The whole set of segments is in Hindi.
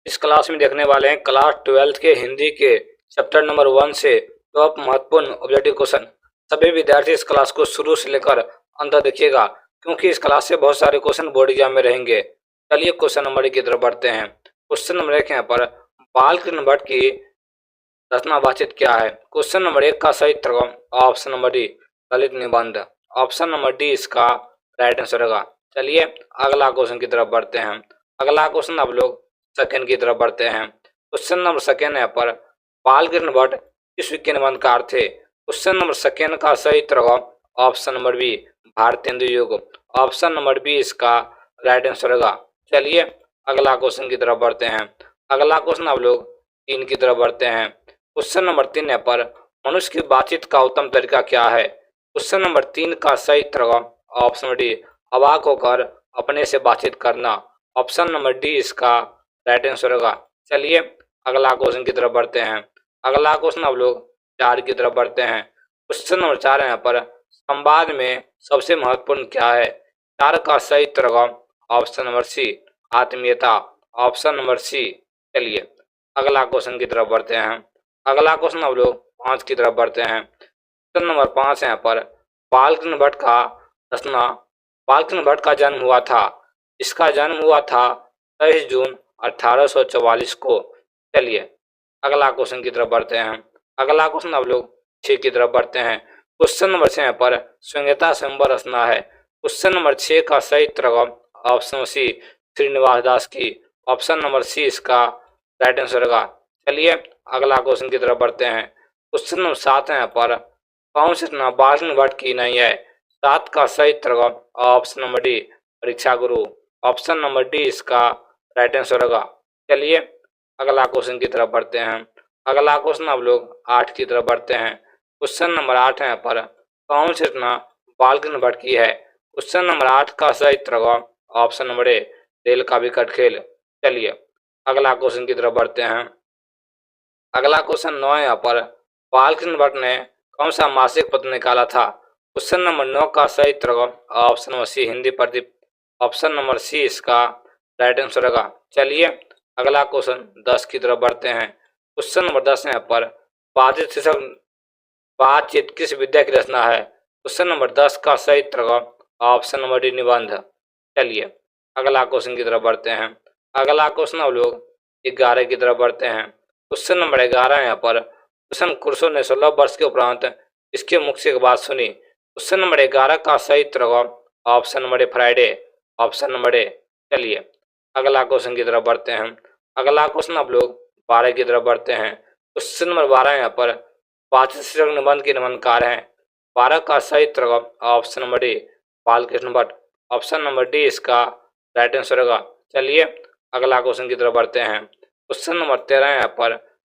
इस क्लास में देखने वाले हैं क्लास 12th के हिंदी के चैप्टर नंबर 1 से टॉप महत्वपूर्ण ऑब्जेक्टिव क्वेश्चन। सभी विद्यार्थी इस क्लास को शुरू से लेकर अंत देखिएगा, क्योंकि इस क्लास से बहुत सारे क्वेश्चन बोर्ड एग्जाम में रहेंगे। चलिए क्वेश्चन नंबर 1 की तरफ बढ़ते हैं। क्वेश्चन नंबर 1 यहाँ पर बालकृष्ण भट्ट की रचनावाचित क्या है। क्वेश्चन नंबर 1 का सही उत्तर ऑप्शन नंबर डी ललित निबंध। ऑप्शन नंबर डी इसका राइट आंसर होगा। चलिए अगला क्वेश्चन की तरफ बढ़ते हैं। अगला क्वेश्चन आप लोग सेकंड की तरफ बढ़ते हैं। क्वेश्चन नंबर सेकंड है पर बालकृष्ण भट्ट किस विज्ञान निबंधकार थे। क्वेश्चन नंबर सेकंड का सही उत्तर होगा ऑप्शन नंबर बी भारतेंदु युग। ऑप्शन नंबर बी इसका राइट आंसर होगा। चलिए अगला क्वेश्चन की तरफ बढ़ते हैं। अगला क्वेश्चन आप लोग 3 की तरफ बढ़ते हैं। क्वेश्चन नंबर 3 है पर मनुष्य की बातचीत का उत्तम तरीका क्या है। क्वेश्चन नंबर 3 का सही उत्तर होगा ऑप्शन डी अवाक होकर अपने से बातचीत करना। ऑप्शन नंबर डी इसका राइट आंसर होगा। चलिए अगला क्वेश्चन की तरफ बढ़ते हैं। अगला क्वेश्चन आप लोग 4 की तरफ बढ़ते हैं। क्वेश्चन नंबर 4 है यहाँ पर संवाद में सबसे महत्वपूर्ण क्या है। 4 का सही उत्तर होगा ऑप्शन नंबर सी आत्मीयता। Option number C. चलिए अगला क्वेश्चन की तरफ बढ़ते हैं। अगला क्वेश्चन आप लोग 5 की तरफ बढ़ते हैं। क्वेश्चन नंबर 5 है यहाँ पर बालकृष्ण भट्ट का रचना बालकृष्ण भट्ट का जन्म हुआ था। इसका जन्म हुआ था 23 जून 1844 को। चलिए अगला क्वेश्चन की तरफ बढ़ते हैं। अगला क्वेश्चन आप लोग 6 की तरफ बढ़ते हैं। क्वेश्चन नंबर 6 पर संहिता स्वयंवर रचना है। क्वेश्चन नंबर 6 का सही उत्तर होगा ऑप्शन सी श्रीनिवास दास की। ऑप्शन नंबर सी इसका राइट आंसर होगा। चलिए अगला क्वेश्चन की तरफ बढ़ते हैं। क्वेश्चन नंबर 7 है पर कौन सी रचना बालकृष्ण भट्ट की नहीं है। 7 का सही उत्तर होगा ऑप्शन नंबर डी परीक्षा गुरु। ऑप्शन नंबर डी इसका राइट आंसर होगा। चलिए अगला क्वेश्चन की तरफ बढ़ते हैं। अगला क्वेश्चन आप लोग 8 की तरफ बढ़ते हैं। क्वेश्चन नंबर 8 है पर कौन सी रचना बालकृष्ण भट्ट की है। क्वेश्चन नंबर 8 का सही उत्तर होगा ऑप्शन नंबर ए रेल का विकट खेल। चलिए अगला क्वेश्चन की तरफ बढ़ते हैं। अगला क्वेश्चन 9 है पर बालकृष्ण भट्ट ने कौन सा मासिक पत्र निकाला था। क्वेश्चन नंबर 9 का सही उत्तर होगा option number C Hindi Pradeep. Option number C इसका राइट आंसर होगा। चलिए अगला क्वेश्चन 10 की तरफ बढ़ते हैं। क्वेश्चन नंबर 10 है पर बातचीत शीर्षक बातचीत किस विद्या की रचना है। क्वेश्चन नंबर 10 का सही उत्तर होगा ऑप्शन नंबर डी निबंध। चलिए अगला क्वेश्चन की तरफ बढ़ते हैं। अगला क्वेश्चन आप लोग 11 की तरफ बढ़ते हैं। क्वेश्चन नंबर 11 यहाँ पर कुशन कुरसो ने 16 वर्ष के उपरांत इसके मुख से एक बात सुनी। क्वेश्चन नंबर 11 का सही उत्तर होगा ऑप्शन नंबर ए फ्राइडे। ऑप्शन नंबर ए। चलिए अगला क्वेश्चन की तरफ बढ़ते हैं। अगला क्वेश्चन आप लोग 12 की तरफ बढ़ते हैं। क्वेश्चन नंबर 12 यहाँ पर बातचीत शीर्षक निबंध के निबंधकार हैं। 12 का सही उत्तर होगा option number D Balkrishna Bhatt. Option number D इसका राइट आंसर होगा। चलिए अगला क्वेश्चन की तरफ बढ़ते हैं। क्वेश्चन नंबर 13 यहाँ पर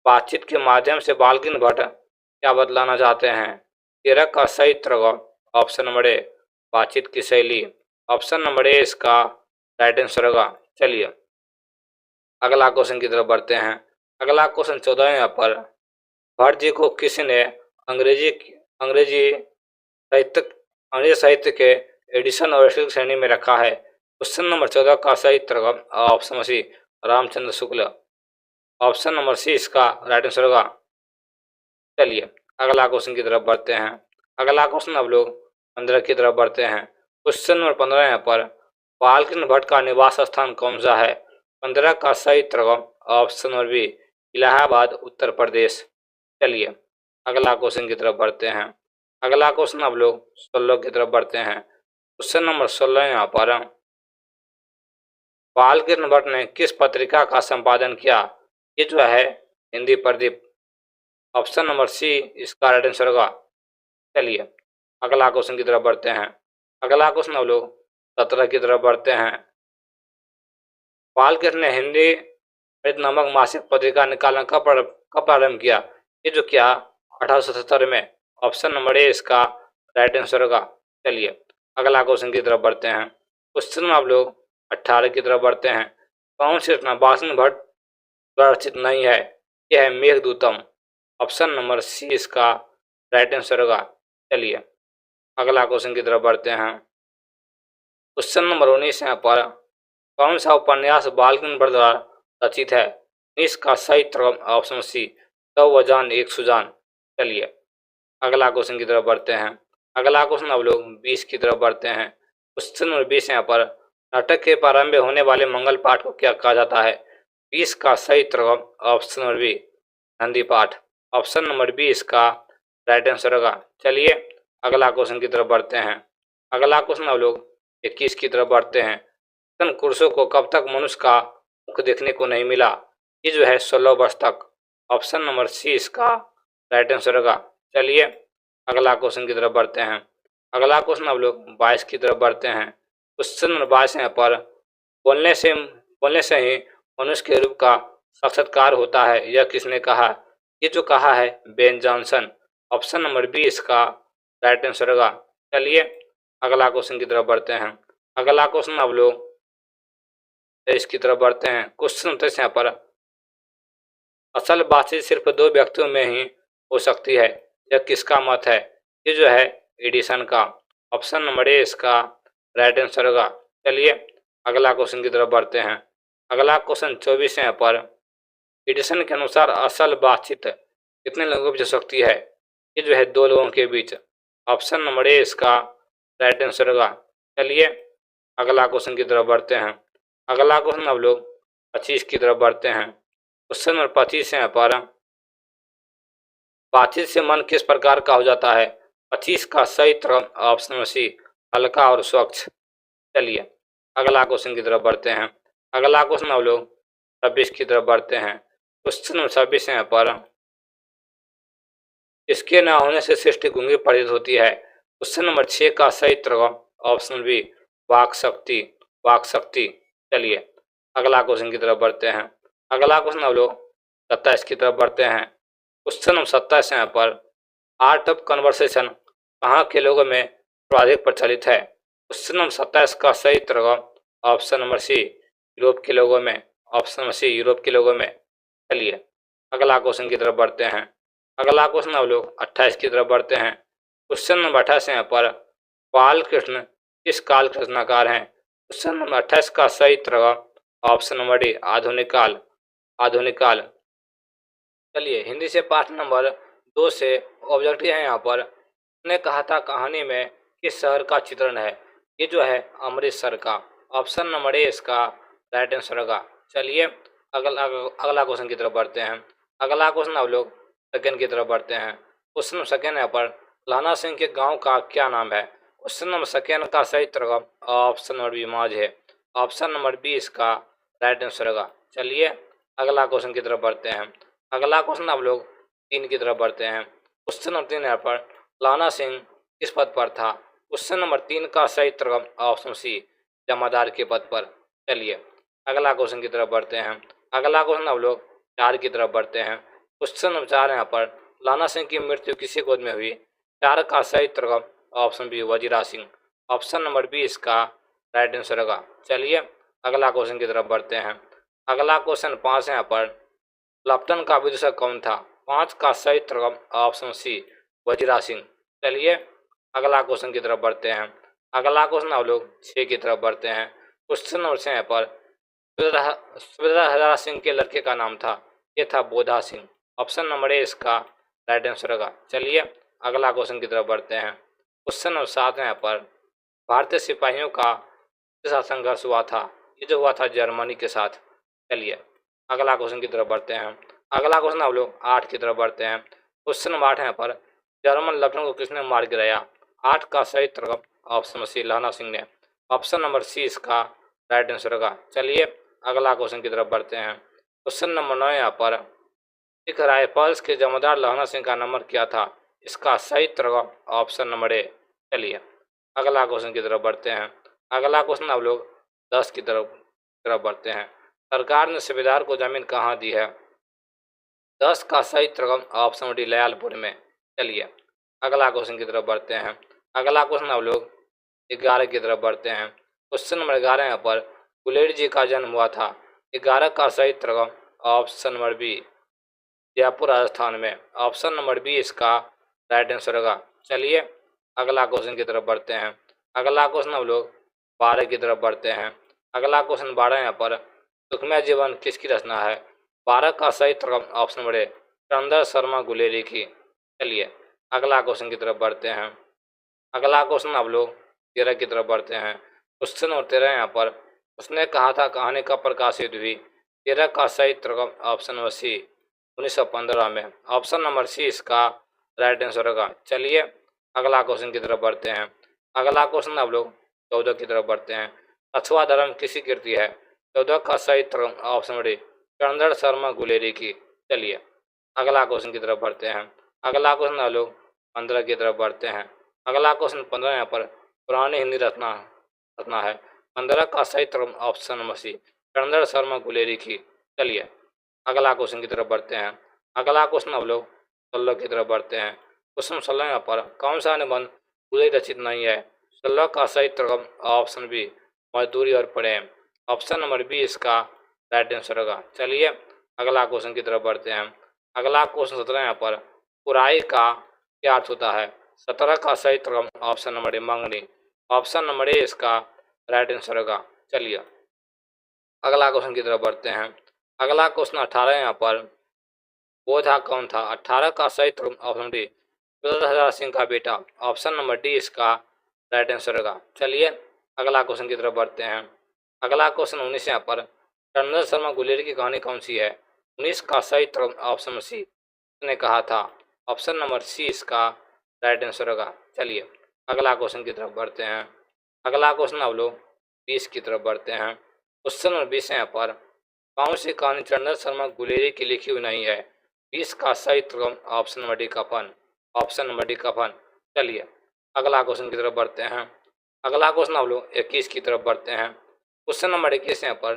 बातचीत के माध्यम से बालकृष्ण भट्ट क्या बतलाना चाहते हैं। 13 का सही उत्तर होगा ऑप्शन नंबर ए बातचीत की शैली। ऑप्शन नंबर ए इसका राइट आंसर होगा। चलिए अगला क्वेश्चन की तरफ बढ़ते हैं। अगला क्वेश्चन 14 यहाँ पर भट्ट जी को किसने अंग्रेजी अंग्रेजी साहित्य अंग्रेजी साहित्य के एडिशन और वैश्विक श्रेणी में रखा है। क्वेश्चन नंबर 14 का सही उत्तर होगा option C Ramchandra Shukla. Option number C इसका राइट आंसर होगा। चलिए अगला क्वेश्चन की तरफ बढ़ते हैं। अगला क्वेश्चन आप लोग 15 की तरफ बढ़ते हैं। क्वेश्चन नंबर 15 यहाँ पर बालकृष्ण भट्ट का निवास स्थान कौन सा है। 15 का सही उत्तर होगा option number B Allahabad Uttar Pradesh. चलिए अगला क्वेश्चन की तरफ बढ़ते हैं। अगला क्वेश्चन आप लोग 16 की तरफ बढ़ते हैं। क्वेश्चन नंबर 16 यहाँ पर बालकृष्ण भट्ट ने किस पत्रिका का संपादन किया। ये जो है Hindi Pradeep. Option number C इसका राइट आंसर होगा। चलिए अगला क्वेश्चन की तरफ बढ़ते हैं। अगला क्वेश्चन हम लोग 17 की तरफ बढ़ते हैं। बालकृष्ण ने हिंदी मृत नामक मासिक पत्रिका निकालना कब प्रारंभ किया। ये जो किया 1877 में। ऑप्शन नंबर ए इसका राइट आंसर होगा। चलिए अगला क्वेश्चन की तरफ बढ़ते हैं। क्वेश्चन में आप लोग 18 की तरफ बढ़ते हैं। कौन सी रचना बालकृष्ण भट्ट द्वारा रचित नहीं है। यह है मेघदूतम। ऑप्शन नंबर सी इसका राइट आंसर होगा। चलिए अगला क्वेश्चन की तरफ बढ़ते हैं। क्वेश्चन नंबर 19 यहाँ पर कौन सा उपन्यास बालकृष्ण भट्ट द्वारा रचित है? इसका सही उत्तर ऑप्शन सी, तो वजान एक सुजान। चलिए अगला क्वेश्चन की तरफ बढ़ते हैं। अगला क्वेश्चन अब लोग 20 की तरफ बढ़ते हैं। क्वेश्चन नंबर 20 यहाँ पर, नाटक के प्रारंभ में होने वाले मंगल पाठ को क्या कहा जाता है? 20 का सही उत्तर ऑप्शन नंबर बी, नंदी पाठ। ऑप्शन नंबर बी इसका राइट आंसर होगा। चलिए अगला क्वेश्चन की तरफ बढ़ते हैं। अगला क्वेश्चन अब लोग 21 की तरफ बढ़ते हैं। कुर्सों को कब तक मनुष्य का मुख देखने को नहीं मिला? ये जो है 16 वर्ष तक। ऑप्शन नंबर सी इसका राइट आंसर होगा। चलिए अगला क्वेश्चन की तरफ बढ़ते हैं। अगला क्वेश्चन अब लोग 22 की तरफ बढ़ते हैं। क्वेश्चन नंबर 22 यहाँ पर, बोलने से ही मनुष्य के रूप का साक्षात्कार होता है, यह किसने कहा? ये जो कहा है Ben Johnson. Option number B इसका राइट आंसर होगा। चलिए अगला क्वेश्चन की तरफ बढ़ते हैं। अगला क्वेश्चन अब लोग इसकी तरफ बढ़ते हैं। क्वेश्चन 23 यहाँ पर, असल बातचीत सिर्फ दो व्यक्तियों में ही हो सकती है, यह किसका मत है? ये जो है एडिसन का। ऑप्शन नंबर ए इसका राइट आंसर होगा। चलिए अगला क्वेश्चन की तरफ बढ़ते हैं। अगला क्वेश्चन 24 है यहाँ पर, एडिसन के अनुसार असल बातचीत कितने लोगों के बीच हो सकती है? ये जो है दो लोगों के बीच। ऑप्शन नंबर ए इसका राइट आंसर होगा। चलिए अगला क्वेश्चन की तरफ बढ़ते हैं। अगला क्वेश्चन अब लोग 25 की तरफ बढ़ते हैं। क्वेश्चन नंबर 25 है यहाँ पर, बातचीत से मन किस प्रकार का हो जाता है? 25 का सही उत्तर ऑप्शन नंबर सी, हल्का और स्वच्छ। चलिए अगला क्वेश्चन की तरफ बढ़ते हैं। अगला क्वेश्चन अब लोग 26 की तरफ बढ़ते हैं। क्वेश्चन नंबर 26 है यहाँ पर, इसके न होने से सृष्टि गूंगी प्रतीत होती है। क्वेश्चन नंबर 6 का सही उत्तर ऑप्शन बी, वाक शक्ति। वाक शक्ति। चलिए अगला क्वेश्चन की तरफ बढ़ते हैं। अगला क्वेश्चन अब लोग 27 की तरफ बढ़ते हैं। क्वेश्चन नंबर 27 यहाँ पर, आर्ट ऑफ कन्वर्सेशन कहाँ के लोगों में सर्वाधिक प्रचलित है? क्वेश्चन नंबर 27 का सही उत्तर ऑप्शन नंबर सी, यूरोप के लोगों में। ऑप्शन नंबर सी, यूरोप के लोगों में। चलिए अगला क्वेश्चन की तरफ बढ़ते हैं। अगला क्वेश्चन अब लोग 28 की तरफ बढ़ते हैं। क्वेश्चन नंबर 28 यहाँ पर, बाल कृष्ण किस काल के रचनाकार हैं? क्वेश्चन नंबर 28 का सही उत्तर ऑप्शन नंबर डी, आधुनिक काल। आधुनिक काल। चलिए हिंदी से पाठ नंबर 2 से ऑब्जेक्टिव है यहाँ पर, ने कहा था कहानी में किस शहर का चित्रण है? ये जो है अमृतसर का। ऑप्शन नंबर ए इसका राइट आंसर होगा। चलिए अगला अगला क्वेश्चन की तरफ बढ़ते हैं। अगला क्वेश्चन अब लोग सेकेंड की तरफ बढ़ते हैं। क्वेश्चन नंबर सेकेंड यहाँ पर, लाना सिंह के गांव का क्या नाम है? क्वेश्चन नंबर सेकेंड का सही उत्तर ऑप्शन नंबर बी, माज है। ऑप्शन नंबर बी इसका राइट आंसर होगा। चलिए अगला क्वेश्चन की तरफ बढ़ते हैं। अगला क्वेश्चन अब लोग 3 की तरफ बढ़ते हैं। क्वेश्चन नंबर 3 यहाँ पर, लाना सिंह किस पद पर था? क्वेश्चन नंबर 3 का सही उत्तर ऑप्शन सी, जमादार के पद पर। चलिए अगला क्वेश्चन की तरफ बढ़ते हैं। अगला क्वेश्चन अब लोग 4 की तरफ बढ़ते हैं। क्वेश्चन नंबर 4 यहाँ पर, लाना सिंह की मृत्यु किसी गोद में हुई? 4 का सही उत्तर option B, Wazira Singh. Option number B इसका राइट आंसर होगा। चलिए अगला क्वेश्चन की तरफ बढ़ते हैं। अगला क्वेश्चन 5 यहाँ पर, लप्टन का विदूषक कौन था? 5 का सही उत्तर ऑप्शन सी, वजीरा सिंह। चलिए अगला क्वेश्चन की तरफ बढ़ते हैं। अगला क्वेश्चन अब लोग 6 की तरफ बढ़ते हैं। क्वेश्चन नंबर 6 पर, सुभद्रा हजारा सिंह के लड़के का नाम था? ये था बोधा सिंह। ऑप्शन नंबर ए इसका राइट आंसर होगा। चलिए अगला क्वेश्चन की तरफ बढ़ते हैं। क्वेश्चन नंबर 7 यहाँ पर, भारतीय सिपाहियों का किस साथ संघर्ष हुआ था? ये जो हुआ था जर्मनी के साथ। चलिए अगला क्वेश्चन की तरफ बढ़ते हैं। अगला क्वेश्चन अब लोग 8 की तरफ बढ़ते हैं। क्वेश्चन नंबर 8 यहाँ पर, जर्मन लफ्टन को किसने मार गिराया? 8 का सही उत्तर ऑप्शन सी, लाना सिंह ने। ऑप्शन नंबर सी इसका राइट आंसर होगा। चलिए अगला क्वेश्चन की तरफ बढ़ते हैं। क्वेश्चन नंबर 9 यहाँ पर, सिख राइफल्स के जमादार लाना सिंह का नंबर क्या था? इसका सही उत्तर ऑप्शन नंबर ए। चलिए अगला क्वेश्चन की तरफ बढ़ते हैं। अगला क्वेश्चन अब लोग 10 की तरफ बढ़ते हैं। सरकार ने सूबेदार को जमीन कहाँ दी है? 10 का सही उत्तर ऑप्शन डी, लयालपुर में। चलिए अगला क्वेश्चन की तरफ बढ़ते हैं। अगला क्वेश्चन अब लोग 11 की तरफ बढ़ते हैं। क्वेश्चन नंबर 11 यहाँ पर, गुलेरी जी का जन्म हुआ था? 11 का सही उत्तर option number B, Jaipur Rajasthan में। ऑप्शन नंबर बी इसका राइट आंसर होगा। चलिए अगला क्वेश्चन की तरफ बढ़ते हैं। अगला क्वेश्चन अब लोग 12 की तरफ बढ़ते हैं। अगला क्वेश्चन 12 यहाँ पर, सुखमय जीवन किसकी रचना है? 12 का सही उत्तर ऑप्शन नंबर ए चंद्र शर्मा गुलेरी की। चलिए अगला क्वेश्चन की तरफ बढ़ते हैं। अगला क्वेश्चन आप लोग 13 की तरफ बढ़ते हैं। क्वेश्चन नंबर 13 यहाँ पर उसने कहा था कहानी कब प्रकाशित हुई? 13 का सही उत्तर ऑप्शन नंबर सी 1915 में। ऑप्शन नंबर सी इसका राइट आंसर होगा। चलिए अगला क्वेश्चन की तरफ बढ़ते हैं। अगला क्वेश्चन आप लोग 14 की तरफ बढ़ते हैं। अथवा धर्म किसी कृति है? 14 का सही उत्तर ऑप्शन नंबर ए चंद्र शर्मा गुलेरी की। चलिए अगला क्वेश्चन की तरफ बढ़ते हैं। अगला क्वेश्चन आप लोग 15 की तरफ बढ़ते हैं। अगला क्वेश्चन 15 यहाँ पर पुरानी हिंदी रचना रचना है। 15 का सही उत्तर ऑप्शन नंबर सी चंद्र शर्मा गुलेरी की। चलिए अगला क्वेश्चन की तरफ बढ़ते हैं। अगला क्वेश्चन आप लोग 16 की तरफ बढ़ते हैं। क्वेश्चन 16 यहाँ पर कौन सा निबंध पूरे रचित नहीं है? 16 का सही उत्तर ऑप्शन बी मजदूरी और प्रेम। ऑप्शन नंबर बी इसका राइट आंसर होगा। चलिए अगला क्वेश्चन की तरफ बढ़ते हैं। अगला क्वेश्चन 17 यहाँ पर बुराई का क्या अर्थ होता है? 17 का सही उत्तर ऑप्शन नंबर ए मंगनी। ऑप्शन नंबर ए इसका राइट आंसर होगा। चलिए अगला क्वेश्चन की तरफ बढ़ते हैं। अगला क्वेश्चन 18 यहाँ पर बोधा कौन था? 18 का सही उत्तर ऑप्शन डी हजार सिंह का बेटा। ऑप्शन नंबर डी इसका राइट आंसर होगा। चलिए अगला क्वेश्चन की तरफ बढ़ते हैं। अगला क्वेश्चन 19 यहाँ पर चंद्र शर्मा गुलेरी की कहानी कौन सी है? 19 का सही उत्तर ऑप्शन नंबर सी ने कहा था। ऑप्शन नंबर सी इसका राइट आंसर होगा। चलिए अगला क्वेश्चन की तरफ बढ़ते हैं। अगला क्वेश्चन आप लोग 20 की तरफ बढ़ते हैं। क्वेश्चन नंबर 20 यहाँ पर कौन सी कहानी चंद्र शर्मा गुलेरी की लिखी हुई नहीं है? 20 का सही उत्तर ऑप्शन नंबर डी कफन। ऑप्शन नंबर डी कफन। चलिए अगला क्वेश्चन की तरफ बढ़ते हैं। अगला क्वेश्चन आप लोग 21 की तरफ बढ़ते हैं। क्वेश्चन नंबर 21 यहाँ पर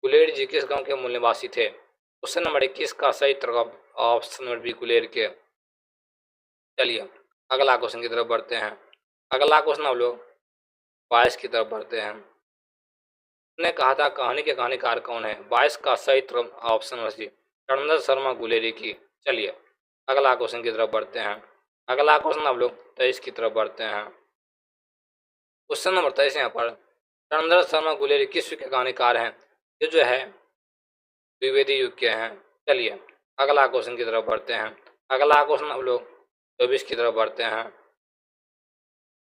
गुलेर जी किस गांव के मूल निवासी थे? क्वेश्चन नंबर 21 का सही उत्तर ऑप्शन नंबर बी गुलेर के। चलिए अगला क्वेश्चन की तरफ बढ़ते हैं। अगला क्वेश्चन आप लोग 22 की तरफ बढ़ते हैं। ने कहा था कहानी के कहानीकार कौन है? 22 का सही उत्तर ऑप्शन नंबर सी चंद्र शर्मा गुलेरी की। चलिए अगला क्वेश्चन की तरफ बढ़ते हैं। अगला क्वेश्चन आप लोग 23 की तरफ बढ़ते हैं। क्वेश्चन नंबर 23 यहाँ पर चंद्र शर्मा गुलेरी किस युग के कहानीकार हैं? ये जो है द्विवेदी युग के हैं। चलिए अगला क्वेश्चन की तरफ बढ़ते हैं। अगला क्वेश्चन आप लोग 24 की तरफ बढ़ते हैं।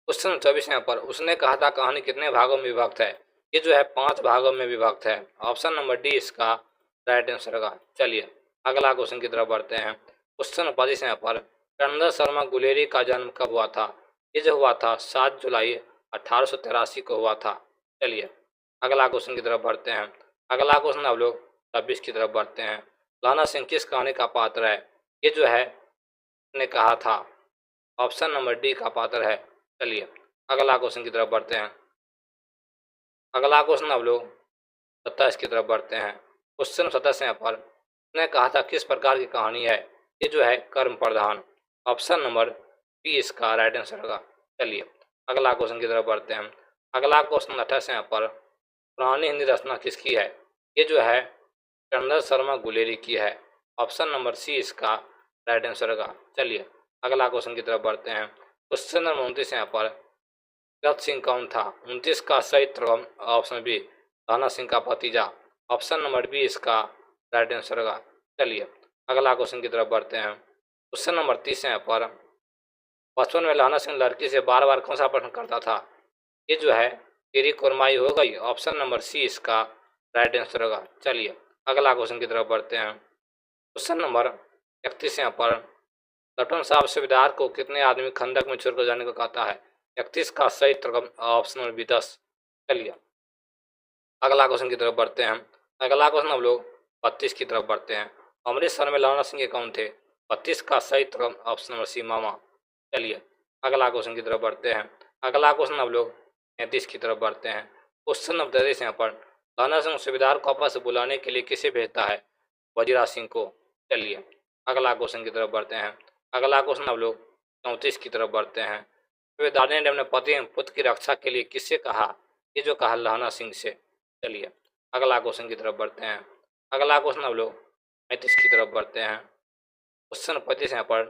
क्वेश्चन 24 यहाँ पर उसने कहा था कहानी कितने भागों में विभक्त है? ये जो है 5 भागों में विभक्त है। ऑप्शन नंबर डी इसका राइट आंसर होगा। चलिए अगला क्वेश्चन की तरफ बढ़ते हैं। क्वेश्चन 25 यहाँ पर चंद्र शर्मा गुलेरी का जन्म कब हुआ था? ये जो हुआ था 7 जुलाई 1883 को हुआ था। चलिए अगला क्वेश्चन की तरफ बढ़ते हैं। अगला क्वेश्चन आप लोग 26 की तरफ बढ़ते हैं। लाना सिंह किस कहानी का पात्र है? ये जो है ने कहा था। ऑप्शन नंबर डी का पात्र है। चलिए अगला क्वेश्चन की तरफ बढ़ते हैं। अगला क्वेश्चन आप लोग 27 की तरफ बढ़ते हैं। क्वेश्चन 27 यहाँ पर ने कहा था किस प्रकार की कहानी है? ये जो है कर्म प्रधान। ऑप्शन नंबर बी इसका राइट आंसर होगा। चलिए अगला क्वेश्चन की तरफ बढ़ते हैं। अगला क्वेश्चन 28 यहाँ पर पुरानी हिंदी रचना किसकी है? ये जो है चंद्र शर्मा गुलेरी की है। ऑप्शन नंबर सी इसका राइट आंसर होगा। चलिए अगला क्वेश्चन की तरफ बढ़ते हैं। क्वेश्चन नंबर 29 यहाँ पर भगत सिंह कौन था? 29 का सही उत्तर ऑप्शन बी राणा सिंह का भतीजा। ऑप्शन नंबर बी इसका राइट आंसर होगा। चलिए अगला क्वेश्चन की तरफ बढ़ते हैं। क्वेश्चन नंबर 30 यहाँ पर बचपन में लाना सिंह लड़की से बार बार कौन सा प्रश्न करता था? ये जो है तेरी कुरमाई हो गई। ऑप्शन नंबर सी इसका राइट आंसर होगा। चलिए अगला क्वेश्चन की तरफ बढ़ते हैं। क्वेश्चन नंबर 31 यहाँ पर लटन साहब सूबेदार को कितने आदमी खंदक में छोड़कर जाने को कहता है? 31 का सही उत्तर ऑप्शन नंबर बी 10। चलिए अगला क्वेश्चन की तरफ बढ़ते हैं। अगला क्वेश्चन हम लोग 32 की तरफ बढ़ते हैं। अमृतसर में लाना सिंह कौन थे? 32 का सही उत्तर ऑप्शन नंबर सी मामा। चलिए अगला क्वेश्चन की तरफ बढ़ते हैं। अगला क्वेश्चन हम लोग 33 की तरफ बढ़ते हैं। क्वेश्चन नंबर 33 यहाँ पर लाना सिंह सूबेदार को आपस बुलाने के लिए किसे भेजता है? वजीरा सिंह को। चलिए अगला क्वेश्चन की तरफ बढ़ते हैं। अगला क्वेश्चन हम लोग 34 की तरफ बढ़ते हैं। सूबेदार ने अपने पति एवं पुत्र की रक्षा के लिए किससे कहा? ये जो कहा लाना सिंह से। चलिए अगला क्वेश्चन की तरफ बढ़ते हैं। अगला क्वेश्चन हम लोग 35 की तरफ बढ़ते हैं। क्वेश्चन 35 यहाँ पर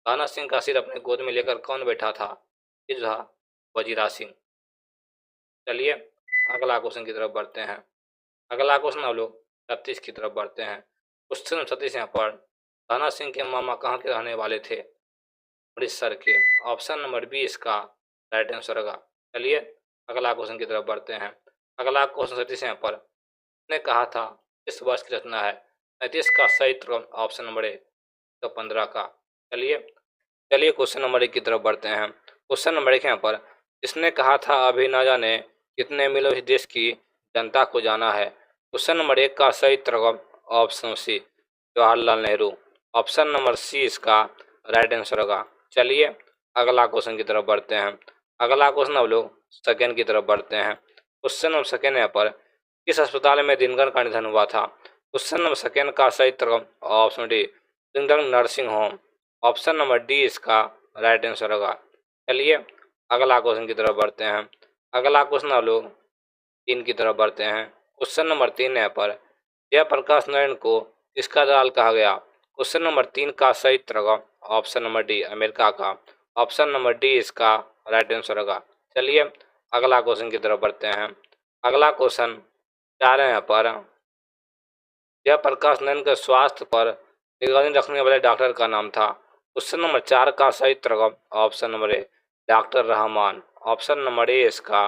लाना सिंह का सिर अपने गोद में लेकर कौन बैठा था? ये जो था वजीरा सिंह। चलिए अगला क्वेश्चन की तरफ बढ़ते हैं। अगला क्वेश्चन हम लोग 36 की तरफ बढ़ते हैं। क्वेश्चन नंबर 36 यहाँ पर ताना सिंह के मामा कहाँ के रहने वाले थे? अमृतसर के। ऑप्शन नंबर बी इसका राइट आंसर होगा। चलिए अगला क्वेश्चन की तरफ बढ़ते हैं। अगला क्वेश्चन 37 यहाँ पर ने कहा था इस वर्ष की रचना है? 35 का सही उत्तर ऑप्शन नंबर ए तो 15 का। चलिए चलिए क्वेश्चन नंबर 1 की तरफ बढ़ते हैं। क्वेश्चन नंबर 1 यहाँ पर इसने कहा था अभी न जाने कितने मीलों इस देश की जनता को जाना है? क्वेश्चन नंबर 1 का सही उत्तर option C Jawaharlal Nehru. Option number C इसका राइट आंसर होगा। चलिए अगला क्वेश्चन की तरफ बढ़ते हैं। अगला क्वेश्चन हम लोग सेकेंड की तरफ बढ़ते हैं। क्वेश्चन नंबर सेकेंड यहाँ पर किस अस्पताल में दिनकर का निधन हुआ था? क्वेश्चन नंबर सेकेंड का सही उत्तर option D Dinkar nursing home. Option number D इसका राइट आंसर होगा। चलिए अगला क्वेश्चन की तरफ बढ़ते हैं। अगला क्वेश्चन हम लोग 3 की तरफ बढ़ते हैं। क्वेश्चन नंबर 3 यहाँ पर जयप्रकाश नारायण को किसका दलाल कहा गया? क्वेश्चन नंबर 3 का सही उत्तर होगा ऑप्शन नंबर डी अमेरिका का। ऑप्शन नंबर डी इसका राइट आंसर होगा। चलिए अगला क्वेश्चन की तरफ बढ़ते हैं। अगला क्वेश्चन 4 है यहाँ पर जयप्रकाश नारायण के स्वास्थ्य पर निगरानी रखने वाले डॉक्टर का नाम था? क्वेश्चन नंबर 4 का सही उत्तर होगा ऑप्शन नंबर ए डॉक्टर रहमान। ऑप्शन नंबर ए इसका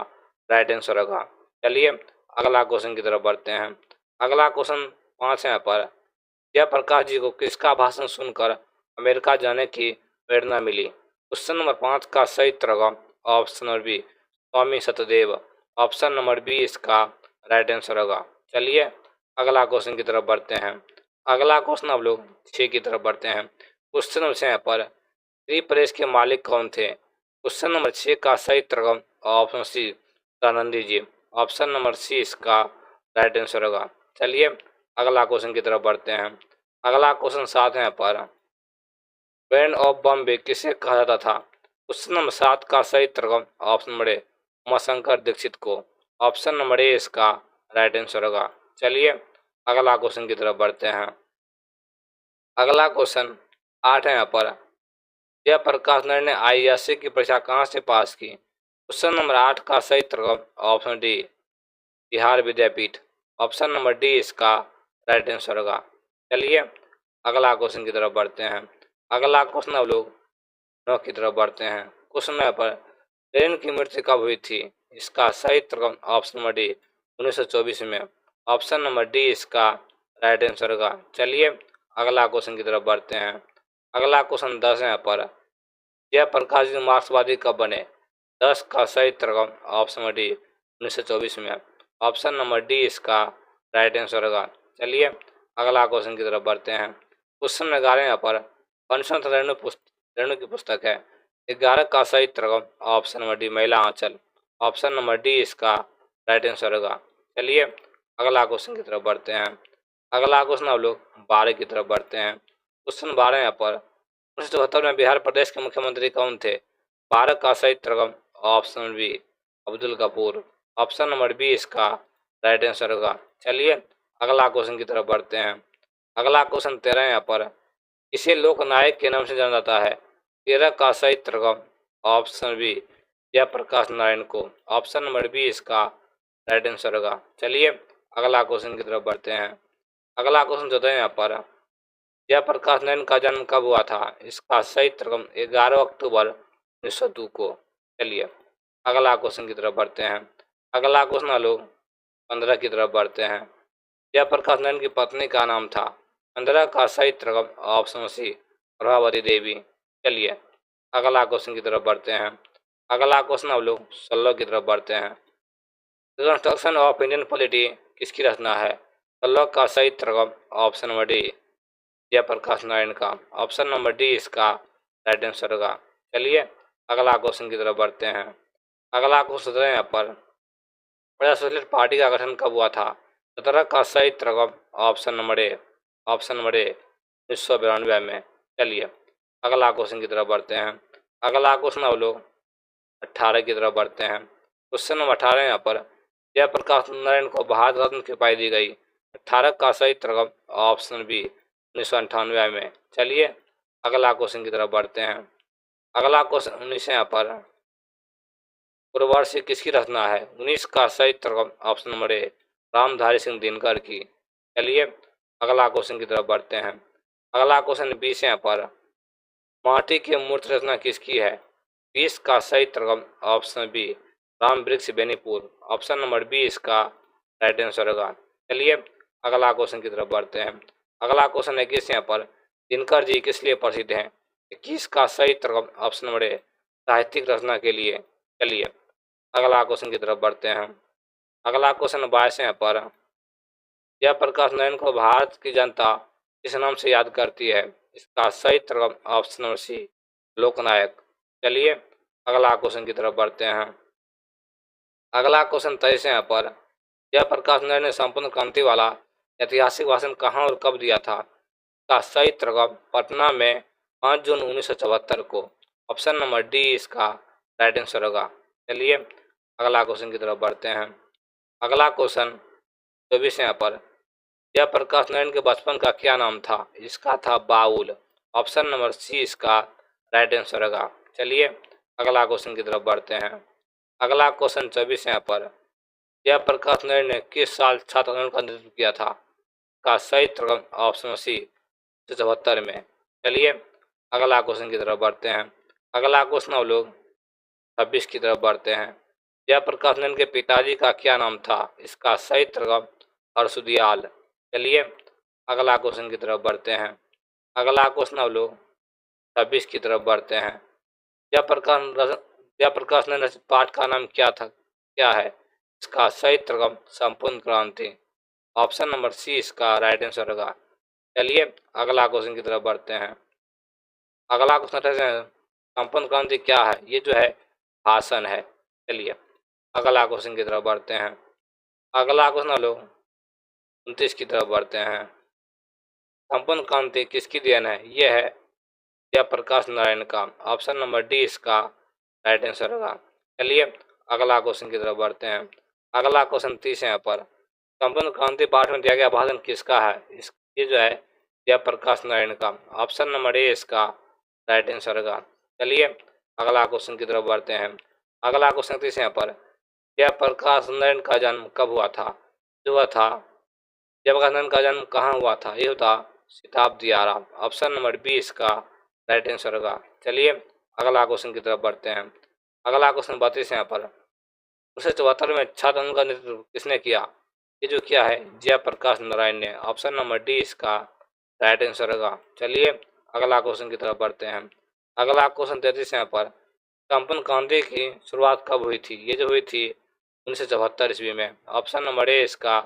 राइट आंसर होगा। चलिए अगला क्वेश्चन की तरफ बढ़ते हैं। अगला क्वेश्चन 5 है यहाँ पर जयप्रकाश जी को किसका भाषण सुनकर अमेरिका जाने की प्रेरणा मिली? क्वेश्चन नंबर 5 का सही उत्तर होगा ऑप्शन नंबर बी स्वामी सत्यदेव। ऑप्शन नंबर बी इसका राइट आंसर होगा। चलिए अगला क्वेश्चन की तरफ बढ़ते हैं। अगला क्वेश्चन हम लोग 6 की तरफ बढ़ते हैं। क्वेश्चन नंबर 6 पर फ्री प्रेस के मालिक कौन थे? क्वेश्चन नंबर 6 का सही उत्तर ऑप्शन सी दानंदी जी। ऑप्शन नंबर सी इसका राइट आंसर होगा। चलिए अगला क्वेश्चन की तरफ बढ़ते हैं। अगला क्वेश्चन 7 है यहाँ पर बैंड ऑफ बॉम्बे किसे कहा जाता था? क्वेश्चन नंबर 7 का सही उत्तर option number A Umashankar Dixit को। ऑप्शन नंबर ए इसका राइट आंसर होगा। चलिए अगला क्वेश्चन की तरफ बढ़ते हैं। अगला क्वेश्चन 8 है यहाँ पर जयप्रकाश नारायण ने आईएएस की परीक्षा कहाँ से पास की? क्वेश्चन नंबर 8 का सही उत्तर ऑप्शन डी बिहार विद्यापीठ। ऑप्शन नंबर डी इसका राइट आंसर होगा। चलिए अगला क्वेश्चन की तरफ बढ़ते हैं। अगला क्वेश्चन हम लोग 9 की तरफ बढ़ते हैं। क्वेश्चन यहाँ पर लेनिन की मृत्यु कब हुई थी? इसका सही उत्तर ऑप्शन नंबर डी 1924 में। ऑप्शन नंबर डी इसका राइट आंसर होगा। चलिए अगला क्वेश्चन की तरफ बढ़ते हैं। अगला क्वेश्चन 10 है यहाँ पर जयप्रकाश जी मार्क्सवादी कब बने? 10 का सही उत्तर ऑप्शन नंबर डी 1924 में। ऑप्शन नंबर डी इसका राइट आंसर होगा। चलिए अगला क्वेश्चन की तरफ बढ़ते हैं। क्वेश्चन 11 यहाँ पर पंचतंत्र रेणु की पुस्तक है। 11 का सही उत्तर ऑप्शन नंबर डी महिला आंचल। ऑप्शन नंबर डी इसका राइट आंसर होगा। चलिए अगला क्वेश्चन की तरफ बढ़ते हैं। अगला क्वेश्चन हम लोग 12 की तरफ बढ़ते हैं। क्वेश्चन 12 यहाँ पर 1972 में बिहार प्रदेश के मुख्यमंत्री कौन थे? 12 का सही उत्तर option number B Abdul Kapoor. Option number B इसका राइट आंसर होगा। चलिए अगला क्वेश्चन की तरफ बढ़ते हैं। अगला क्वेश्चन 13 यहाँ पर इसे लोकनायक के नाम से जाना जाता है? 13 का सही उत्तर ऑप्शन बी जयप्रकाश नारायण को। ऑप्शन नंबर बी इसका राइट आंसर होगा। चलिए अगला क्वेश्चन की तरफ बढ़ते हैं। अगला क्वेश्चन 14 यहाँ पर जयप्रकाश नारायण का जन्म कब हुआ था? इसका सही उत्तर 11 अक्टूबर 1902 को। चलिए अगला क्वेश्चन की तरफ बढ़ते हैं। अगला क्वेश्चन हम लोग 15 की तरफ बढ़ते हैं। जयप्रकाश नारायण की पत्नी का नाम था? 15 का सही उत्तर ऑप्शन सी प्रभावती देवी। चलिए अगला क्वेश्चन की तरफ बढ़ते हैं। अगला क्वेश्चन हम लोग 16 की तरफ बढ़ते हैं। कंस्ट्रक्शन ऑफ इंडियन पॉलिटी किसकी रचना है? 16 का सही उत्तर option number D Jayaprakash Narayan का। ऑप्शन नंबर डी इसका राइट आंसर होगा। चलिए अगला क्वेश्चन की तरफ बढ़ते हैं। अगला क्वेश्चन 17 यहाँ पर प्रजा सोशलिस्ट पार्टी का गठन कब हुआ था? 17 का सही उत्तर ऑप्शन नंबर ए 1992 में। चलिए अगला क्वेश्चन की तरफ बढ़ते हैं। अगला क्वेश्चन हम लोग 18 की तरफ बढ़ते हैं। क्वेश्चन नंबर 18 यहाँ पर जयप्रकाश नारायण को भारत रत्न की उपाधि दी गई? 18 का सही उत्तर ऑप्शन बी 1998 में। चलिए अगला क्वेश्चन की तरफ बढ़ते हैं। अगला क्वेश्चन 19 यहाँ पर पूर्ववर्षी किसकी रचना है? 19 का सही उत्तर option number A Ramdhari Singh Dinkar की। चलिए अगला क्वेश्चन की तरफ बढ़ते हैं। अगला क्वेश्चन 20 है यहाँ पर, माटी की मूर्ति रचना किसकी है? 20 का सही तरकम ऑप्शन बी राम वृक्ष बेनीपुर, ऑप्शन नंबर बी इसका राइट आंसर होगा। चलिए अगला क्वेश्चन की तरफ बढ़ते हैं। अगला क्वेश्चन 21 यहाँ पर, दिनकर जी किस लिए प्रसिद्ध हैं? 21 का सही तरकम ऑप्शन नंबर ए साहित्यिक रचना के लिए। चलिए अगला क्वेश्चन की तरफ बढ़ते हैं। अगला क्वेश्चन 22 है यहाँ पर, जयप्रकाश नारायण को भारत की जनता किस नाम से याद करती है? इसका सही तरफ ऑप्शन नंबर सी लोकनायक। चलिए अगला क्वेश्चन की तरफ बढ़ते हैं। अगला क्वेश्चन 23 है यहाँ पर, जयप्रकाश नारायण ने संपूर्ण क्रांति वाला ऐतिहासिक भाषण कहाँ और कब दिया था? इसका सही तरफ पटना में 5 जून 1974 को, ऑप्शन नंबर डी इसका राइट आंसर होगा। चलिए अगला क्वेश्चन की तरफ बढ़ते हैं। अगला क्वेश्चन 24 यहाँ पर, जयप्रकाश नारायण के बचपन का क्या नाम था? इसका था बाउल, ऑप्शन नंबर सी इसका राइट आंसर होगा। चलिए अगला क्वेश्चन की तरफ बढ़ते हैं। अगला क्वेश्चन 24 यहाँ पर, जयप्रकाश नारायण ने किस साल छात्र आंदोलन का नेतृत्व किया था? का सही उत्तर ऑप्शन सी 1974 में। चलिए अगला क्वेश्चन की तरफ बढ़ते हैं। अगला क्वेश्चन हम लोग 26 की तरफ बढ़ते हैं। जयप्रकाश नारायण के पिताजी का क्या नाम था? इसका सही उत्तर हर्षुदयाल। चलिए अगला क्वेश्चन की तरफ बढ़ते हैं। अगला क्वेश्चन हम लोग 26 की तरफ बढ़ते हैं। जयप्रकाश नारायण रचित पाठ का नाम क्या है? इसका सही उत्तर संपूर्ण क्रांति, ऑप्शन नंबर सी इसका राइट आंसर होगा। चलिए अगला क्वेश्चन की तरफ बढ़ते हैं। अगला क्वेश्चन है, संपूर्ण क्रांति क्या है? ये जो है भाषण है। चलिए अगला क्वेश्चन की तरफ बढ़ते हैं। अगला क्वेश्चन लोग 29 की तरफ बढ़ते हैं। संपूर्ण क्रांति किसकी देन है? ये है जयप्रकाश नारायण का, ऑप्शन नंबर डी इसका राइट आंसर होगा। चलिए अगला क्वेश्चन की तरफ बढ़ते हैं। अगला क्वेश्चन 30 है यहाँ पर, संपूर्ण क्रांति पाठ में दिया गया भाषण किसका है? ये जो है जयप्रकाश नारायण का, ऑप्शन नंबर ए इसका राइट आंसर होगा। चलिए अगला क्वेश्चन की तरफ बढ़ते हैं। अगला क्वेश्चन 30 है यहाँ पर, जयप्रकाश नारायण का जन्म कब हुआ था? जो हुआ था जयप्रकाश नारायण का जन्म कहाँ हुआ था? ये होता शताब्दी आराम, ऑप्शन नंबर बी इसका राइट आंसर होगा। चलिए अगला क्वेश्चन की तरफ बढ़ते हैं। अगला क्वेश्चन 32 है यहाँ पर, 1974 में छात्र आंदोलन का नेतृत्व किसने किया? ये जो किया है जयप्रकाश नारायण ने, ऑप्शन नंबर डी इसका राइट आंसर होगा। चलिए अगला क्वेश्चन की तरफ बढ़ते हैं। अगला क्वेश्चन 33 है यहाँ पर, संपूर्ण क्रांति की शुरुआत कब हुई थी? ये जो हुई थी 1974 ईस्वी में, ऑप्शन नंबर ए इसका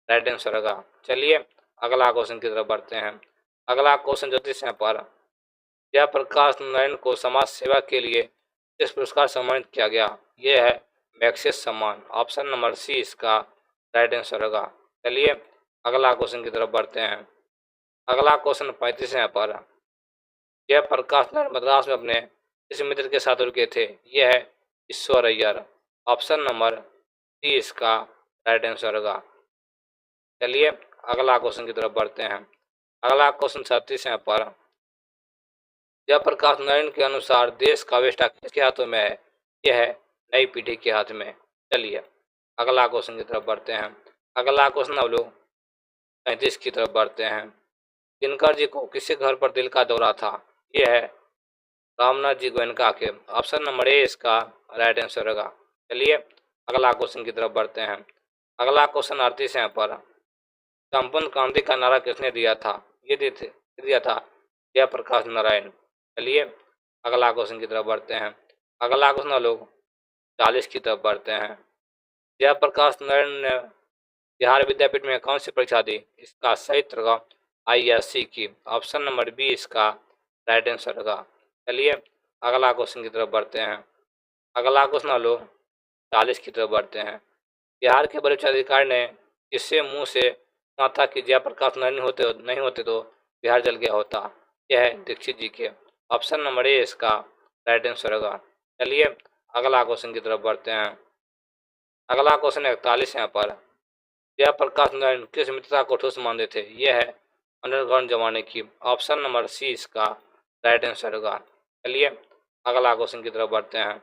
राइट आंसर होगा। चलिए अगला क्वेश्चन की तरफ बढ़ते हैं। अगला क्वेश्चन 34 यहाँ पर, जयप्रकाश नारायण को समाज सेवा के लिए किस पुरस्कार सम्मानित किया गया? ये है मैग्सेस सम्मान, ऑप्शन नंबर सी इसका राइट आंसर होगा। चलिए अगला क्वेश्चन की तरफ बढ़ते हैं। अगला क्वेश्चन 35 है यहाँ पर, जयप्रकाश नारायण मद्रास में अपने किस मित्र के साथ रुके थे? यह है ईश्वर अय्यर, ऑप्शन नंबर सी इसका राइट आंसर होगा। चलिए अगला क्वेश्चन की तरफ बढ़ते हैं। अगला क्वेश्चन 36 है यहाँ पर, जयप्रकाश नारायण के अनुसार देश का बेस्टा किसके हाथों में है? यह है नई पीढ़ी के हाथ में। चलिए अगला क्वेश्चन की तरफ बढ़ते हैं। अगला क्वेश्चन हम लोग 35 की तरफ बढ़ते हैं। दिनकर जी को किसके घर पर दिल का दौरा था? यह है रामनाथ जी गोयनका के, ऑप्शन नंबर ए इसका राइट आंसर होगा। चलिए अगला क्वेश्चन की तरफ बढ़ते हैं। अगला क्वेश्चन 38 है यहाँ पर, संपूर्ण क्रांति का नारा किसने दिया था? ये दिया था जयप्रकाश नारायण। चलिए अगला क्वेश्चन की तरफ बढ़ते हैं। अगला क्वेश्चन लोग 40 की तरफ बढ़ते हैं। जयप्रकाश नारायण ने बिहार विद्यापीठ में कौन सी परीक्षा दी? इसका सही उत्तर ISC की, ऑप्शन नंबर बी इसका राइट आंसर होगा। चलिए अगला क्वेश्चन की तरफ बढ़ते हैं। अगला क्वेश्चन लोग 40 की तरफ बढ़ते हैं। बिहार के वरिष्ठ अधिकारी ने किससे मुंह से कहा था कि जयप्रकाश नारायण नहीं होते तो बिहार जल गया होता? यह है दीक्षित जी के, ऑप्शन नंबर ए इसका राइट आंसर होगा। चलिए अगला क्वेश्चन की तरफ बढ़ते हैं। अगला क्वेश्चन 41 यहाँ पर, जयप्रकाश नारायण किस मित्रता को ठोस मानते थे? यह है अंडरग्राउंड जमाने की, ऑप्शन नंबर सी इसका राइट आंसर होगा। चलिए अगला क्वेश्चन की तरफ बढ़ते हैं।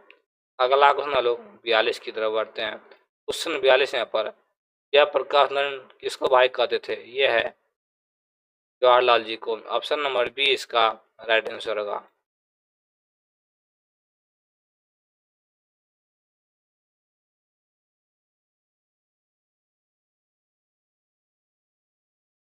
अगला क्वेश्चन लोग 42 की तरफ बढ़ते हैं। क्वेश्चन 42 यहाँ पर, जयप्रकाश नारायण किसको भाई कहते थे? ये है जवाहरलाल जी को। ऑप्शन नंबर बी इसका राइट आंसर होगा।